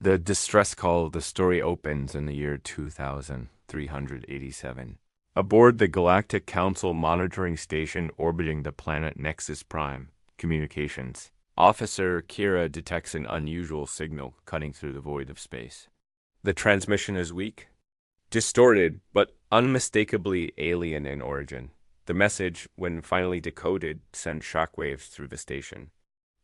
The distress call, the story opens in the year 2387. Aboard the Galactic Council monitoring station orbiting the planet Nexus Prime, communications. Officer Kira detects an unusual signal cutting through the void of space. The transmission is weak, distorted, but unmistakably alien in origin. The message, when finally decoded, sent shockwaves through the station.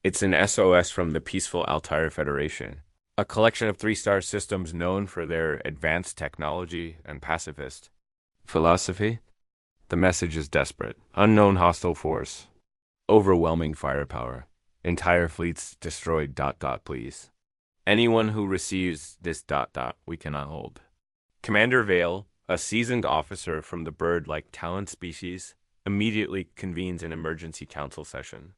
It's an SOS from the peaceful Altair Federation, a collection of three-star systems known for their advanced technology and pacifist philosophy. The message is desperate. Unknown hostile force. Overwhelming firepower. Entire fleets destroyed ... please. Anyone who receives this ... we cannot hold. Commander Vale, a seasoned officer from the bird-like Talon species, immediately convenes an emergency council session.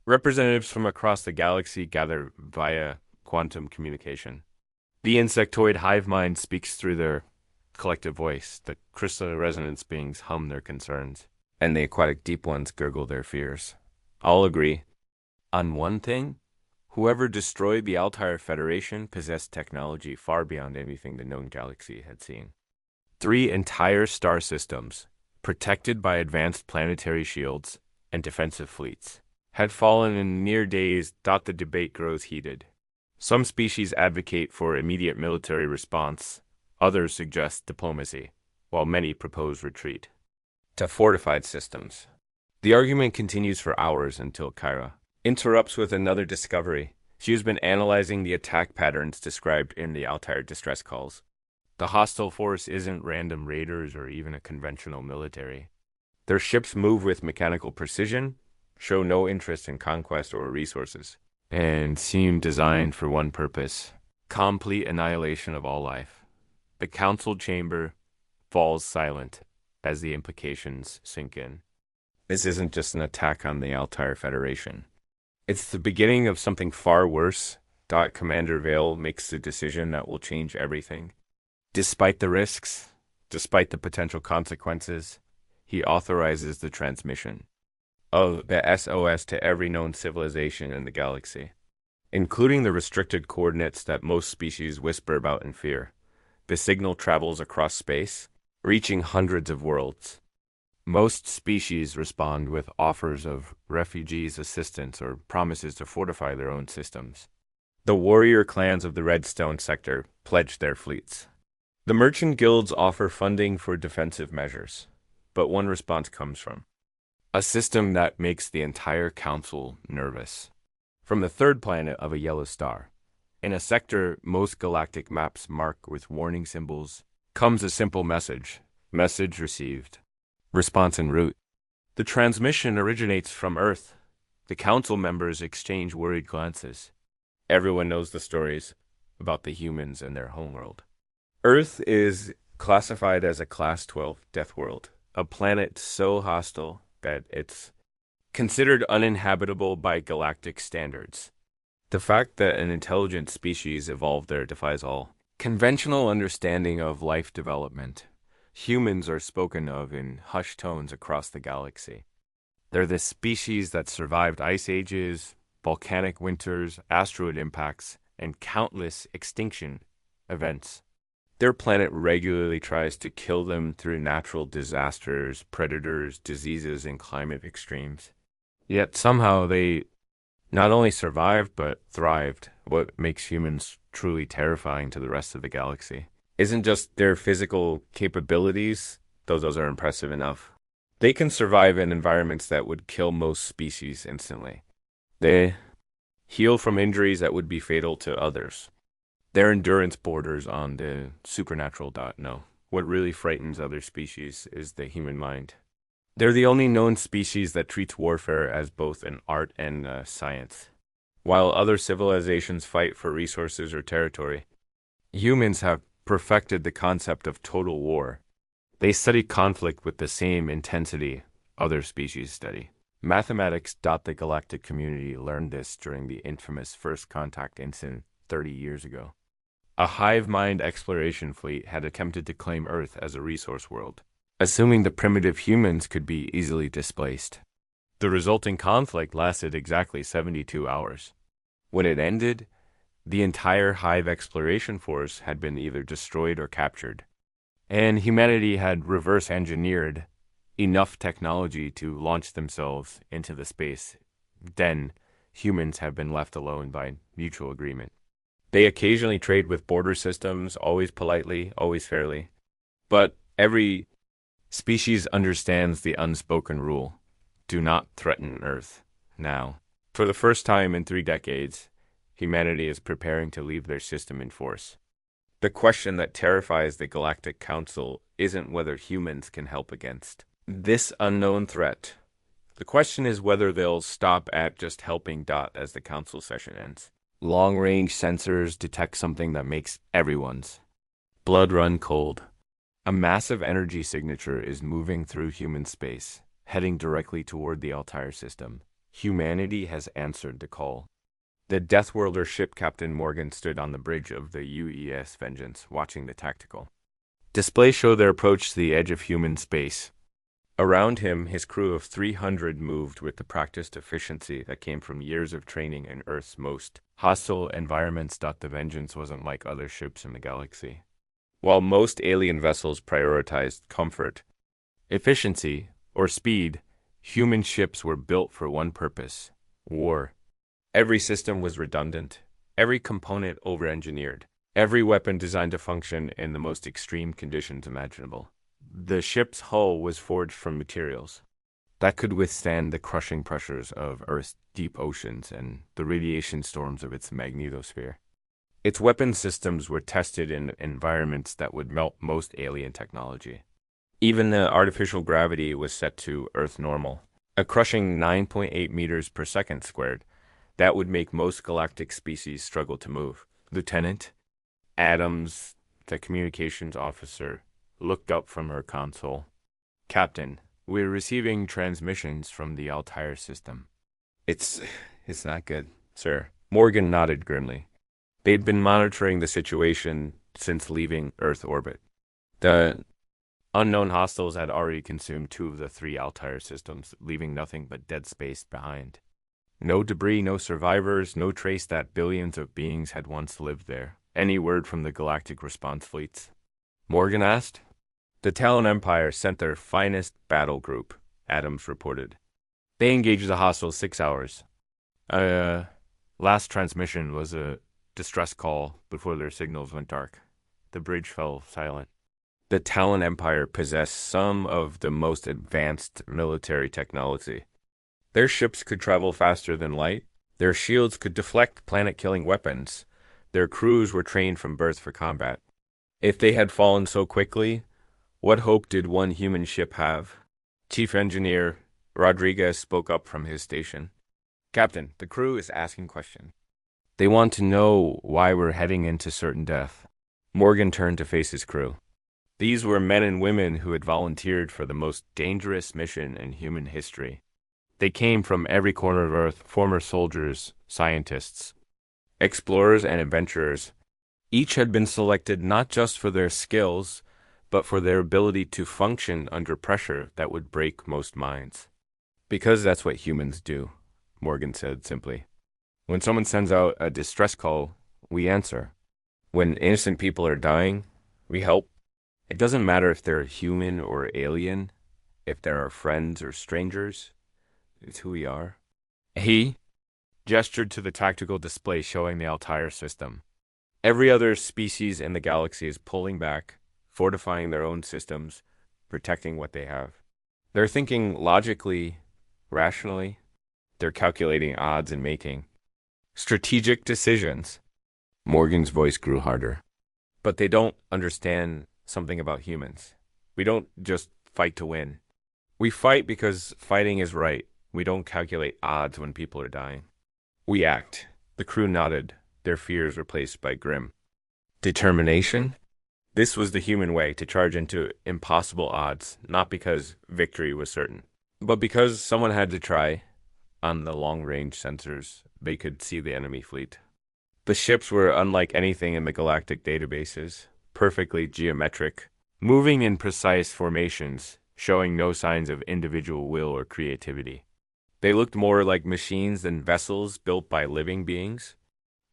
Representatives from across the galaxy gather via quantum communication. The insectoid hive mind speaks through their collective voice. The crystal resonance beings hum their concerns, and the aquatic deep ones gurgle their fears. All agree on one thing: whoever destroyed the Altair Federation possessed technology far beyond anything the known galaxy had seen. 3 entire star systems, protected by advanced planetary shields and defensive fleets, had fallen in near days. The debate grows heated. Some species advocate for immediate military response, others suggest diplomacy, while many propose retreat to fortified systems. The argument continues for hours until Kyra interrupts with another discovery. She has been analyzing the attack patterns described in the Altair distress calls. The hostile force isn't random raiders or even a conventional military. Their ships move with mechanical precision, show no interest in conquest or resources, and seem designed for one purpose: complete annihilation of all life. The council chamber falls silent as the implications sink in. This isn't just an attack on the Altair Federation. It's the beginning of something far worse. Commander Vale makes the decision that will change everything. Despite the risks, despite the potential consequences, he authorizes the transmission of the SOS to every known civilization in the galaxy, including the restricted coordinates that most species whisper about in fear. The signal travels across space, reaching hundreds of worlds. Most species respond with offers of refugees' assistance or promises to fortify their own systems. The warrior clans of the Redstone sector pledge their fleets. The merchant guilds offer funding for defensive measures, but one response comes from a system that makes the entire council nervous. From the third planet of a yellow star, in a sector most galactic maps mark with warning symbols, comes a simple message. Message received. Response en route. The transmission originates from Earth. The council members exchange worried glances. Everyone knows the stories about the humans and their homeworld. Earth is classified as a Class 12 Deathworld, a planet so hostile that it's considered uninhabitable by galactic standards. The fact that an intelligent species evolved there defies all conventional understanding of life development. Humans are spoken of in hushed tones across the galaxy. They're the species that survived ice ages, volcanic winters, asteroid impacts, and countless extinction events. Their planet regularly tries to kill them through natural disasters, predators, diseases, and climate extremes. Yet somehow they not only survived, but thrived. What makes humans truly terrifying to the rest of the galaxy isn't just their physical capabilities, though those are impressive enough. They can survive in environments that would kill most species instantly. They heal from injuries that would be fatal to others. Their endurance borders on the supernatural. No, what really frightens other species is the human mind. They're the only known species that treats warfare as both an art and a science. While other civilizations fight for resources or territory, humans have perfected the concept of total war. They study conflict with the same intensity other species study. Mathematics. The galactic community learned this during the infamous First Contact incident 30 years ago. A hive mind exploration fleet had attempted to claim Earth as a resource world, assuming the primitive humans could be easily displaced. The resulting conflict lasted exactly 72 hours. When it ended, The entire Hive exploration force had been either destroyed or captured, and humanity had reverse engineered enough technology to launch themselves into the space. Then, humans have been left alone by mutual agreement. They occasionally trade with border systems, always politely, always fairly. But every species understands the unspoken rule: do not threaten Earth. Now, for the first time in 3 decades, humanity is preparing to leave their system in force. The question that terrifies the Galactic Council isn't whether humans can help against this unknown threat. The question is whether they'll stop at just helping Dot as the council session ends. Long-range sensors detect something that makes everyone's blood run cold. A massive energy signature is moving through human space, heading directly toward the Altair system. Humanity has answered the call. The Deathworlder ship Captain Morgan stood on the bridge of the UES Vengeance, watching the tactical display show their approach to the edge of human space. Around him, his crew of 300 moved with the practiced efficiency that came from years of training in Earth's most hostile environments. The Vengeance wasn't like other ships in the galaxy. While most alien vessels prioritized comfort, efficiency, or speed, human ships were built for one purpose: war. Every system was redundant, every component over-engineered, every weapon designed to function in the most extreme conditions imaginable. The ship's hull was forged from materials that could withstand the crushing pressures of Earth's deep oceans and the radiation storms of its magnetosphere. Its weapon systems were tested in environments that would melt most alien technology. Even the artificial gravity was set to Earth normal, a crushing 9.8 meters per second squared. That would make most galactic species struggle to move. Lieutenant Adams, the communications officer, looked up from her console. Captain, we're receiving transmissions from the Altair system. It's not good, sir. Morgan nodded grimly. They'd been monitoring the situation since leaving Earth orbit. The unknown hostiles had already consumed 2 of the 3 Altair systems, leaving nothing but dead space behind. No debris, no survivors, no trace that billions of beings had once lived there. Any word from the galactic response fleets? Morgan asked. The Talon Empire sent their finest battle group, Adams reported. They engaged the hostiles 6 hours. Last transmission was a distress call before their signals went dark. The bridge fell silent. The Talon Empire possessed some of the most advanced military technology. Their ships could travel faster than light. Their shields could deflect planet-killing weapons. Their crews were trained from birth for combat. If they had fallen so quickly, what hope did one human ship have? Chief Engineer Rodriguez spoke up from his station. Captain, the crew is asking questions. They want to know why we're heading into certain death. Morgan turned to face his crew. These were men and women who had volunteered for the most dangerous mission in human history. They came from every corner of Earth: former soldiers, scientists, explorers, and adventurers. Each had been selected not just for their skills, but for their ability to function under pressure that would break most minds. Because that's what humans do, Morgan said simply. When someone sends out a distress call, we answer. When innocent people are dying, we help. It doesn't matter if they're human or alien, if they're our friends or strangers. It's who we are. He gestured to the tactical display showing the Altair system. Every other species in the galaxy is pulling back, fortifying their own systems, protecting what they have. They're thinking logically, rationally. They're calculating odds and making strategic decisions. Morgan's voice grew harder. But they don't understand something about humans. We don't just fight to win. We fight because fighting is right. We don't calculate odds when people are dying. We act. The crew nodded, their fears replaced by grim determination. This was the human way, to charge into impossible odds, not because victory was certain, but because someone had to try. On the long-range sensors, they could see the enemy fleet. The ships were unlike anything in the galactic databases, perfectly geometric, moving in precise formations, showing no signs of individual will or creativity. They looked more like machines than vessels built by living beings.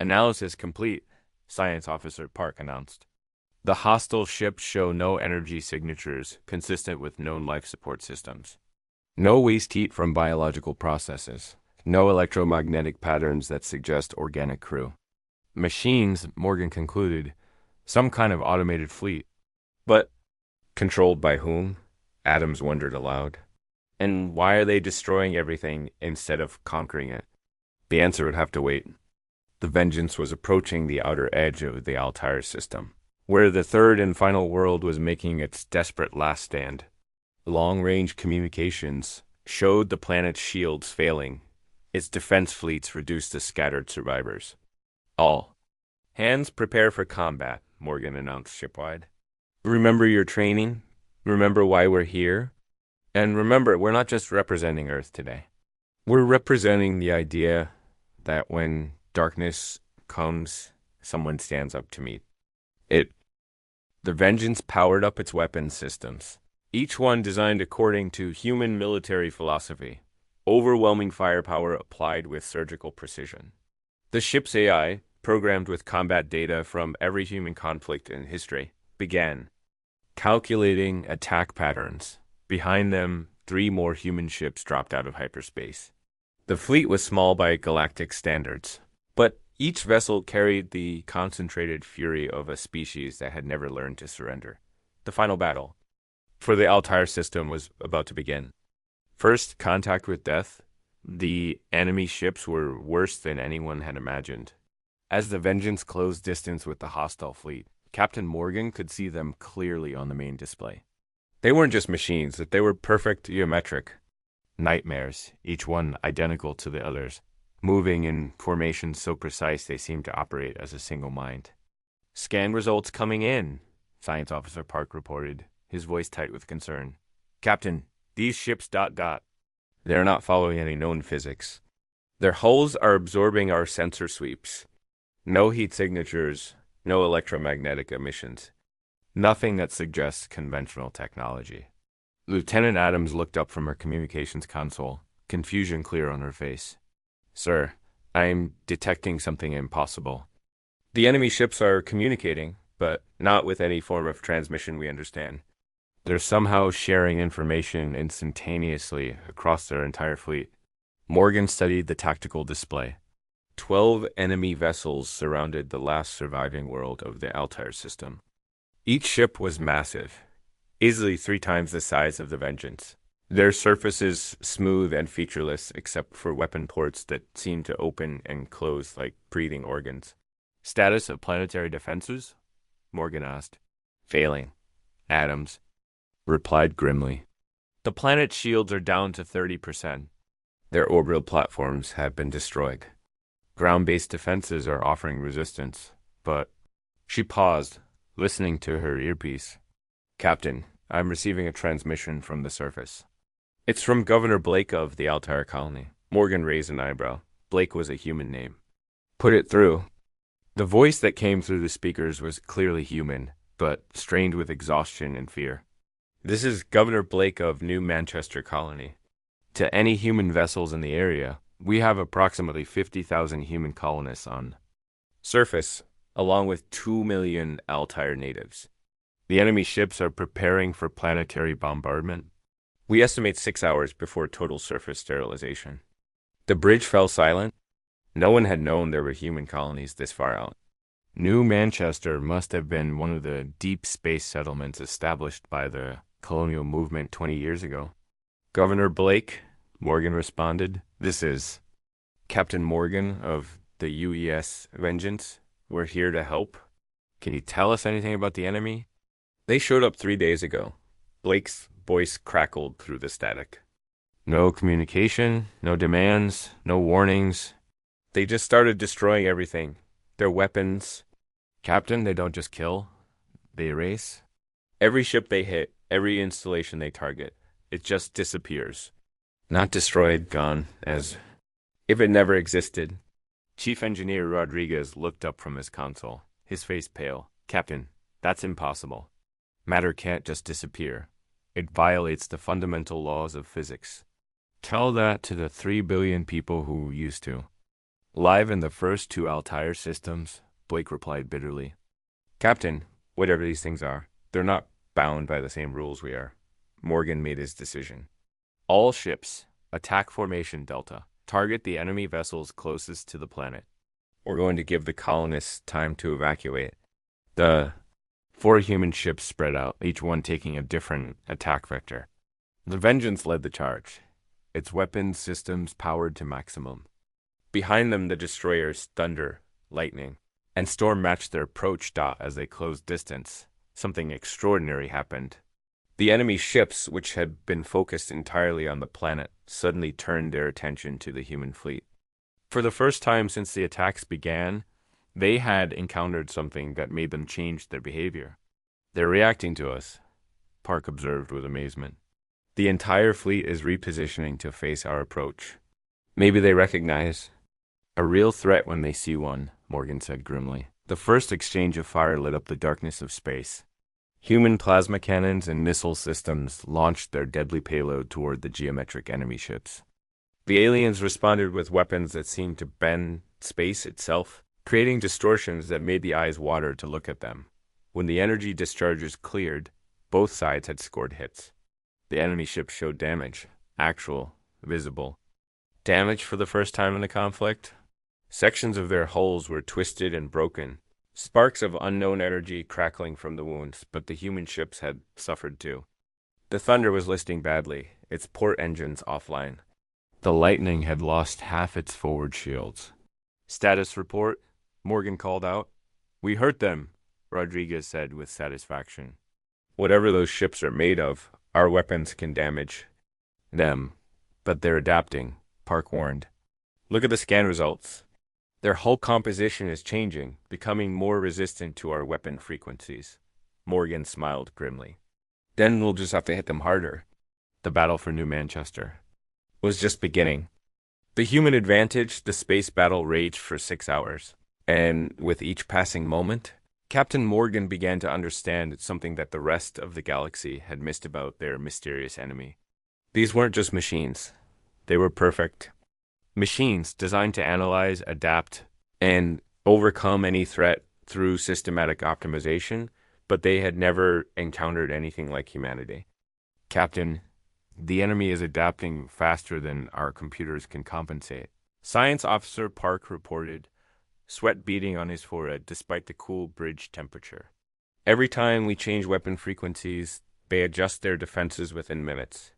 Analysis complete, Science Officer Park announced. The hostile ships show no energy signatures consistent with known life support systems. No waste heat from biological processes. No electromagnetic patterns that suggest organic crew. Machines, Morgan concluded, some kind of automated fleet. But controlled by whom? Adams wondered aloud. And why are they destroying everything instead of conquering it? The answer would have to wait. The Vengeance was approaching the outer edge of the Altair system, where the third and final world was making its desperate last stand. Long-range communications showed the planet's shields failing, its defense fleets reduced to scattered survivors. All hands prepare for combat, Morgan announced shipwide. Remember your training, remember why we're here, and remember we're not just representing Earth today. We're representing the idea that when darkness comes, someone stands up to meet it. The Vengeance powered up its weapons systems, each one designed according to human military philosophy, overwhelming firepower applied with surgical precision. The ship's AI, programmed with combat data from every human conflict in history, began calculating attack patterns. Behind them, 3 more human ships dropped out of hyperspace. The fleet was small by galactic standards, but each vessel carried the concentrated fury of a species that had never learned to surrender. The final battle for the Altair system was about to begin. First contact with death, the enemy ships were worse than anyone had imagined. As the Vengeance closed distance with the hostile fleet, Captain Morgan could see them clearly on the main display. They weren't just machines, they were perfect geometric nightmares, each one identical to the others, moving in formations so precise they seemed to operate as a single mind. Scan results coming in, Science Officer Park reported, his voice tight with concern. Captain, these ships ... They're not following any known physics. Their hulls are absorbing our sensor sweeps. No heat signatures, no electromagnetic emissions. Nothing that suggests conventional technology. Lieutenant Adams looked up from her communications console, confusion clear on her face. Sir, I'm detecting something impossible. The enemy ships are communicating, but not with any form of transmission we understand. They're somehow sharing information instantaneously across their entire fleet. Morgan studied the tactical display. 12 enemy vessels surrounded the last surviving world of the Altair system. Each ship was massive, easily 3 times the size of the Vengeance. Their surfaces smooth and featureless except for weapon ports that seemed to open and close like breathing organs. Status of planetary defenses? Morgan asked. Failing. Adams replied grimly. The planet's shields are down to 30%. Their orbital platforms have been destroyed. Ground-based defenses are offering resistance, but... She paused, listening to her earpiece. Captain, I'm receiving a transmission from the surface. It's from Governor Blake of the Altair colony. Morgan raised an eyebrow. Blake was a human name. Put it through. The voice that came through the speakers was clearly human, but strained with exhaustion and fear. This is Governor Blake of New Manchester Colony. To any human vessels in the area, we have approximately 50,000 human colonists on surface, along with 2 million Altair natives. The enemy ships are preparing for planetary bombardment. We estimate 6 hours before total surface sterilization. The bridge fell silent. No one had known there were human colonies this far out. New Manchester must have been one of the deep space settlements established by the colonial movement 20 years ago. Governor Blake, Morgan responded. This is Captain Morgan of the UES Vengeance. We're here to help. Can you tell us anything about the enemy? They showed up 3 days ago. Blake's voice crackled through the static. No communication, no demands, no warnings. They just started destroying everything. Their weapons. Captain, they don't just kill. They erase. Every ship they hit, every installation they target, it just disappears. Not destroyed, gone, as if it never existed. Chief Engineer Rodriguez looked up from his console, his face pale. Captain, that's impossible. Matter can't just disappear. It violates the fundamental laws of physics. Tell that to the 3 billion people who used to. Live in the first two Altair systems, Blake replied bitterly. Captain, whatever these things are, they're not bound by the same rules we are. Morgan made his decision. All ships, attack formation Delta, target the enemy vessels closest to the planet. We're going to give the colonists time to evacuate. The 4 human ships spread out, each one taking a different attack vector. The Vengeance led the charge, its weapons systems powered to maximum. Behind them, the destroyers Thunder, Lightning, and Storm matched their approach dot as they closed distance. Something extraordinary happened. The enemy ships, which had been focused entirely on the planet, suddenly turned their attention to the human fleet. For the first time since the attacks began, they had encountered something that made them change their behavior. They're reacting to us, Park observed with amazement. The entire fleet is repositioning to face our approach. Maybe they recognize a real threat when they see one, Morgan said grimly. The first exchange of fire lit up the darkness of space. Human plasma cannons and missile systems launched their deadly payload toward the geometric enemy ships. The aliens responded with weapons that seemed to bend space itself, creating distortions that made the eyes water to look at them. When the energy discharges cleared, both sides had scored hits. The enemy ships showed damage, actual, visible. Damage for the first time in the conflict? Sections of their hulls were twisted and broken, sparks of unknown energy crackling from the wounds, but the human ships had suffered too. The Thunder was listing badly, its port engines offline. The Lightning had lost half its forward shields. Status report, Morgan called out. We hurt them, Rodriguez said with satisfaction. Whatever those ships are made of, our weapons can damage them, but they're adapting, Park warned. Look at the scan results. Their hull composition is changing, becoming more resistant to our weapon frequencies. Morgan smiled grimly. Then we'll just have to hit them harder. The battle for New Manchester was just beginning. The human advantage, the space battle raged for 6 hours. And with each passing moment, Captain Morgan began to understand something that the rest of the galaxy had missed about their mysterious enemy. These weren't just machines. They were perfect. Machines designed to analyze, adapt, and overcome any threat through systematic optimization, but they had never encountered anything like humanity. Captain, the enemy is adapting faster than our computers can compensate. Science Officer Park reported, sweat beading on his forehead despite the cool bridge temperature. Every time we change weapon frequencies, they adjust their defenses within minutes.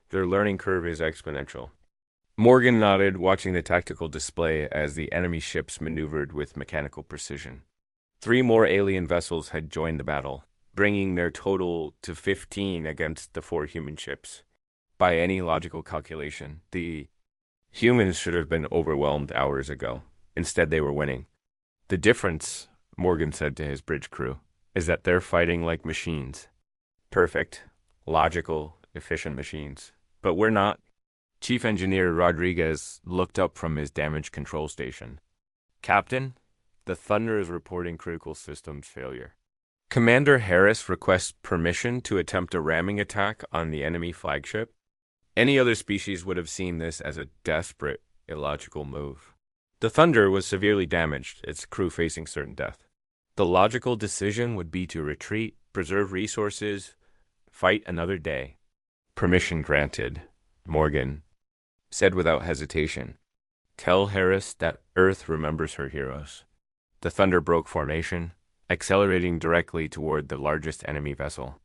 Their learning curve is exponential. Morgan nodded, watching the tactical display as the enemy ships maneuvered with mechanical precision. 3 more alien vessels had joined the battle, bringing their total to 15 against the 4 human ships. By any logical calculation, the humans should have been overwhelmed hours ago. Instead, they were winning. The difference, Morgan said to his bridge crew, is that they're fighting like machines. Perfect, logical, efficient machines. But we're not. Chief Engineer Rodriguez looked up from his damage control station. Captain, the Thunder is reporting critical systems failure. Commander Harris requests permission to attempt a ramming attack on the enemy flagship. Any other species would have seen this as a desperate, illogical move. The Thunder was severely damaged, its crew facing certain death. The logical decision would be to retreat, preserve resources, fight another day. Permission granted, Morgan said without hesitation. Tell Harris that Earth remembers her heroes. The Thunder broke formation, accelerating directly toward the largest enemy vessel.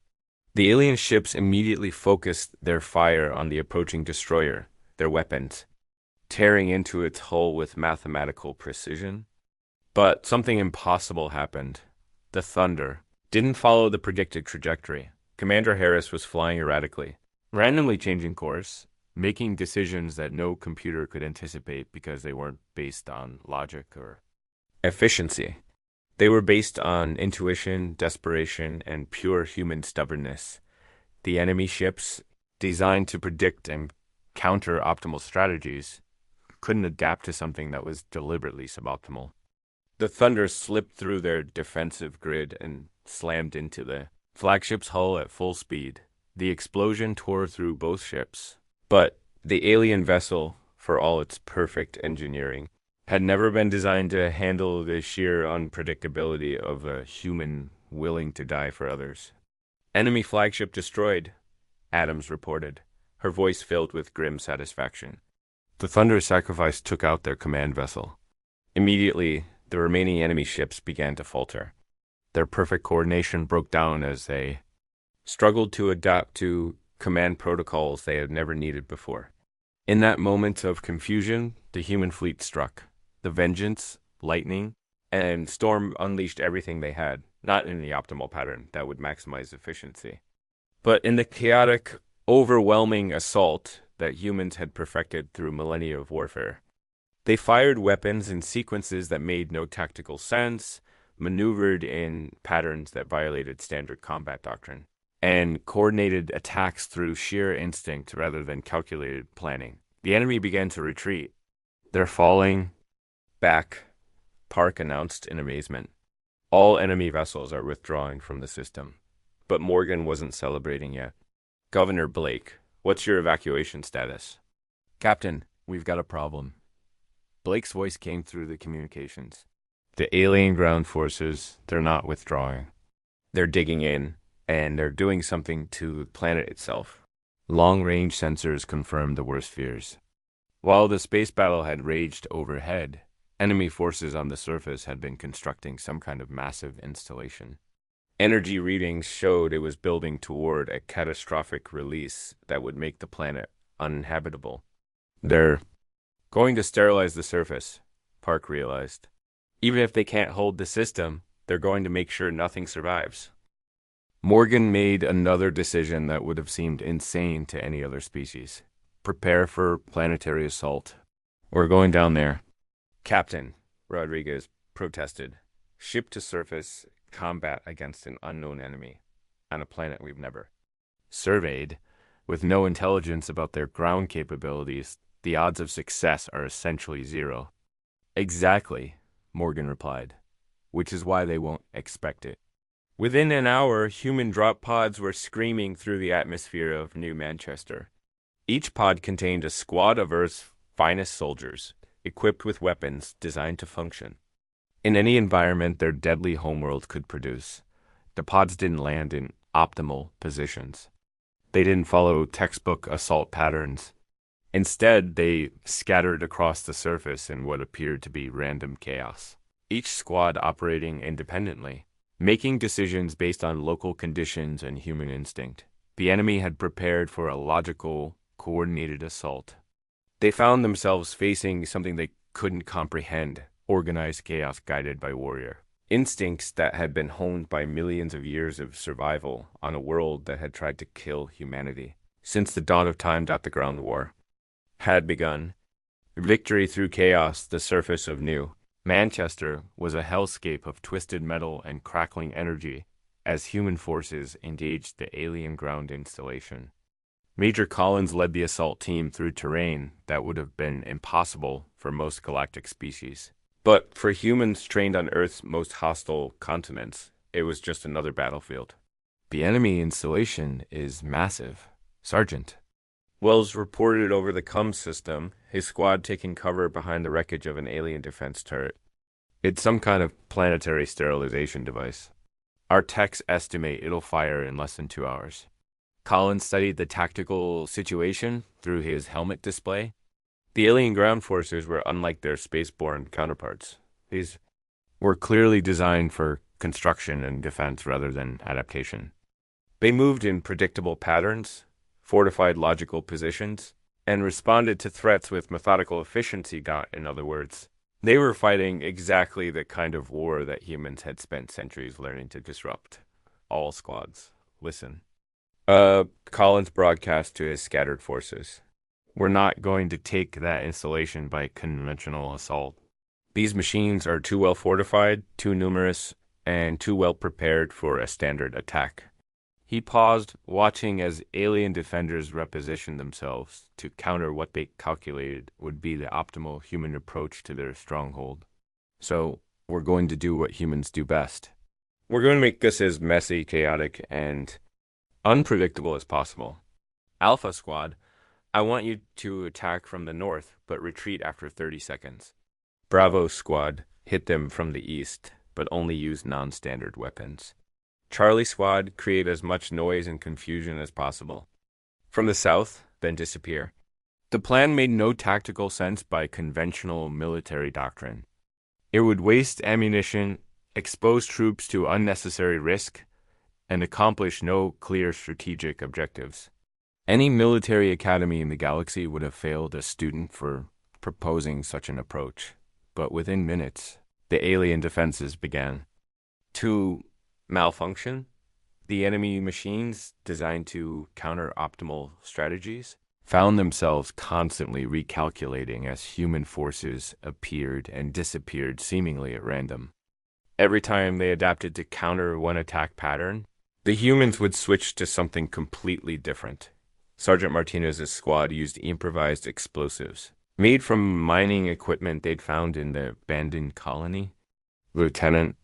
The alien ships immediately focused their fire on the approaching destroyer, their weapons, tearing into its hull with mathematical precision. But something impossible happened. The Thunder didn't follow the predicted trajectory. Commander Harris was flying erratically, randomly changing course, making decisions that no computer could anticipate because they weren't based on logic or efficiency. They were based on intuition, desperation, and pure human stubbornness. The enemy ships, designed to predict and counter optimal strategies, couldn't adapt to something that was deliberately suboptimal. The Thunder slipped through their defensive grid and slammed into the flagship's hull at full speed. The explosion tore through both ships, but the alien vessel, for all its perfect engineering, had never been designed to handle the sheer unpredictability of a human willing to die for others. Enemy flagship destroyed, Adams reported, her voice filled with grim satisfaction. The Thunder Sacrifice took out their command vessel. Immediately, the remaining enemy ships began to falter. Their perfect coordination broke down as they struggled to adapt to command protocols they had never needed before. In that moment of confusion, the human fleet struck. The Vengeance, Lightning, and Storm unleashed everything they had, not in the optimal pattern that would maximize efficiency, but in the chaotic, overwhelming assault that humans had perfected through millennia of warfare. They fired weapons in sequences that made no tactical sense, maneuvered in patterns that violated standard combat doctrine, and coordinated attacks through sheer instinct rather than calculated planning. The enemy began to retreat. "They're falling back," Park announced in amazement. "All enemy vessels are withdrawing from the system." But Morgan wasn't celebrating yet. "Governor Blake, what's your evacuation status?" "Captain, we've got a problem." Blake's voice came through the communications. "The alien ground forces, they're not withdrawing. They're digging in, and they're doing something to the planet itself." Long-range sensors confirmed the worst fears. While the space battle had raged overhead, enemy forces on the surface had been constructing some kind of massive installation. Energy readings showed it was building toward a catastrophic release that would make the planet uninhabitable. "They're going to sterilize the surface," Park realized. "Even if they can't hold the system, they're going to make sure nothing survives." Morgan made another decision that would have seemed insane to any other species. "Prepare for planetary assault. We're going down there." "Captain," Rodriguez protested, "ship to surface combat against an unknown enemy on a planet we've never surveyed. With no intelligence about their ground capabilities, the odds of success are essentially zero." "Exactly," Morgan replied, "which is why they won't expect it." Within an hour, human drop pods were screaming through the atmosphere of New Manchester. Each pod contained a squad of Earth's finest soldiers, equipped with weapons designed to function in any environment their deadly homeworld could produce. The pods didn't land in optimal positions. They didn't follow textbook assault patterns. Instead, they scattered across the surface in what appeared to be random chaos, each squad operating independently, making decisions based on local conditions and human instinct. The enemy had prepared for a logical, coordinated assault. They found themselves facing something they couldn't comprehend: organized chaos guided by warrior instincts that had been honed by millions of years of survival on a world that had tried to kill humanity. Since the dawn of time, the ground war had begun. Victory through chaos, the surface of New Manchester was a hellscape of twisted metal and crackling energy as human forces engaged the alien ground installation. Major Collins led the assault team through terrain that would have been impossible for most galactic species. But for humans trained on Earth's most hostile continents, it was just another battlefield. "The enemy installation is massive, Sergeant," Wells reported over the comms system, his squad taking cover behind the wreckage of an alien defense turret. "It's some kind of planetary sterilization device. Our techs estimate it'll fire in less than 2 hours." Collins studied the tactical situation through his helmet display. The alien ground forces were unlike their spaceborne counterparts. These were clearly designed for construction and defense rather than adaptation. They moved in predictable patterns, fortified logical positions, and responded to threats with methodical efficiency. In other words, they were fighting exactly the kind of war that humans had spent centuries learning to disrupt. "All squads, listen." Collins broadcast to his scattered forces. "We're not going to take that installation by conventional assault. These machines are too well fortified, too numerous, and too well prepared for a standard attack." He paused, watching as alien defenders repositioned themselves to counter what they calculated would be the optimal human approach to their stronghold. "So, we're going to do what humans do best. We're going to make this as messy, chaotic, and unpredictable as possible. Alpha Squad, I want you to attack from the north, but retreat after 30 seconds. Bravo Squad hit them from the east, but only used non-standard weapons. Charlie Squad create as much noise and confusion as possible. From the south, then disappear. The plan made no tactical sense by conventional military doctrine. It would waste ammunition, expose troops to unnecessary risk, and accomplish no clear strategic objectives. Any military academy in the galaxy would have failed a student for proposing such an approach. But within minutes, the alien defenses began to malfunction. The enemy machines, designed to counter optimal strategies, found themselves constantly recalculating as human forces appeared and disappeared seemingly at random. Every time they adapted to counter one attack pattern, the humans would switch to something completely different. Sergeant Martinez's squad used improvised explosives, made from mining equipment they'd found in the abandoned colony. Lieutenant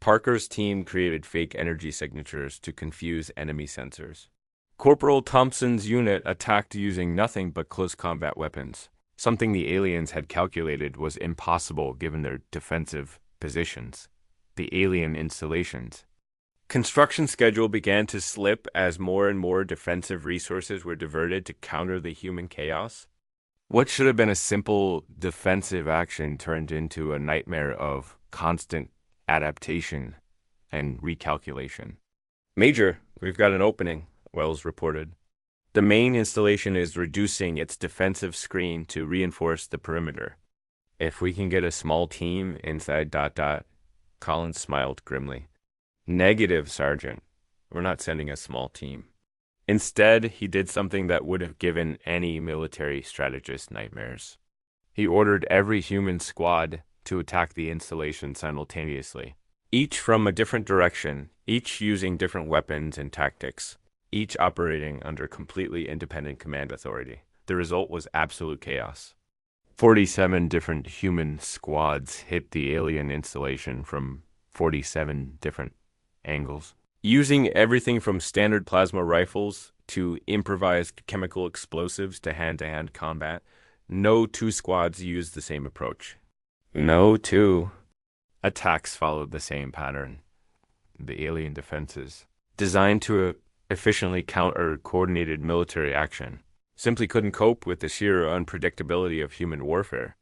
Parker's team created fake energy signatures to confuse enemy sensors. Corporal Thompson's unit attacked using nothing but close combat weapons, something the aliens had calculated was impossible given their defensive positions. The alien installations. Construction schedule began to slip as more and more defensive resources were diverted to counter the human chaos. What should have been a simple defensive action turned into a nightmare of constant adaptation and recalculation. Major, we've got an opening, Wells reported. The main installation is reducing its defensive screen to reinforce the perimeter. If we can get a small team inside ... Collins smiled grimly. Negative, Sergeant. We're not sending a small team. Instead, he did something that would have given any military strategist nightmares. He ordered every human squad to attack the installation simultaneously, each from a different direction, each using different weapons and tactics, each operating under completely independent command authority. The result was absolute chaos. 47 different human squads hit the alien installation from 47 different angles, using everything from standard plasma rifles to improvised chemical explosives to hand-to-hand combat. No two squads used the same approach. No two attacks followed the same pattern. The alien defenses, designed to efficiently counter coordinated military action, simply couldn't cope with the sheer unpredictability of human warfare.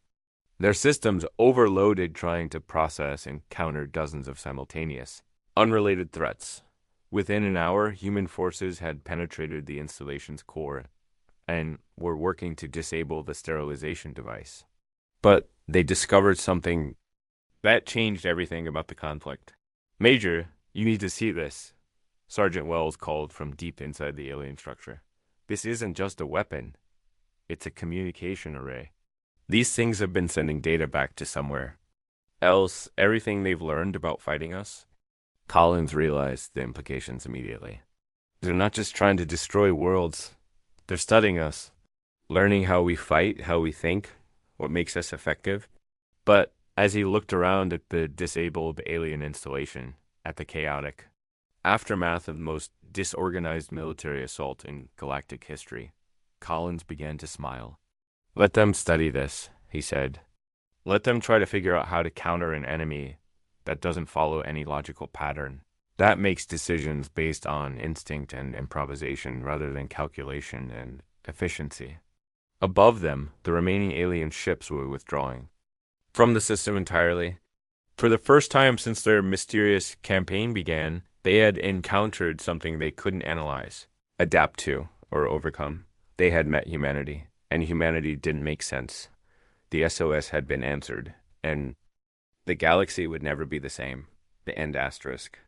Their systems overloaded trying to process and counter dozens of simultaneous, unrelated threats. Within an hour, human forces had penetrated the installation's core and were working to disable the sterilization device. But they discovered something that changed everything about the conflict. Major, you need to see this, Sergeant Wells called from deep inside the alien structure. This isn't just a weapon. It's a communication array. These things have been sending data back to somewhere. Else, everything they've learned about fighting us. Collins realized the implications immediately. They're not just trying to destroy worlds. They're studying us, learning how we fight, how we think, what makes us effective. But as he looked around at the disabled alien installation, at the chaotic aftermath of the most disorganized military assault in galactic history, Collins began to smile. Let them study this, he said. Let them try to figure out how to counter an enemy that doesn't follow any logical pattern. That makes decisions based on instinct and improvisation rather than calculation and efficiency. Above them, the remaining alien ships were withdrawing from the system entirely. For the first time since their mysterious campaign began, they had encountered something they couldn't analyze, adapt to, or overcome. They had met humanity, and humanity didn't make sense. The SOS had been answered, and the galaxy would never be the same. The end asterisk.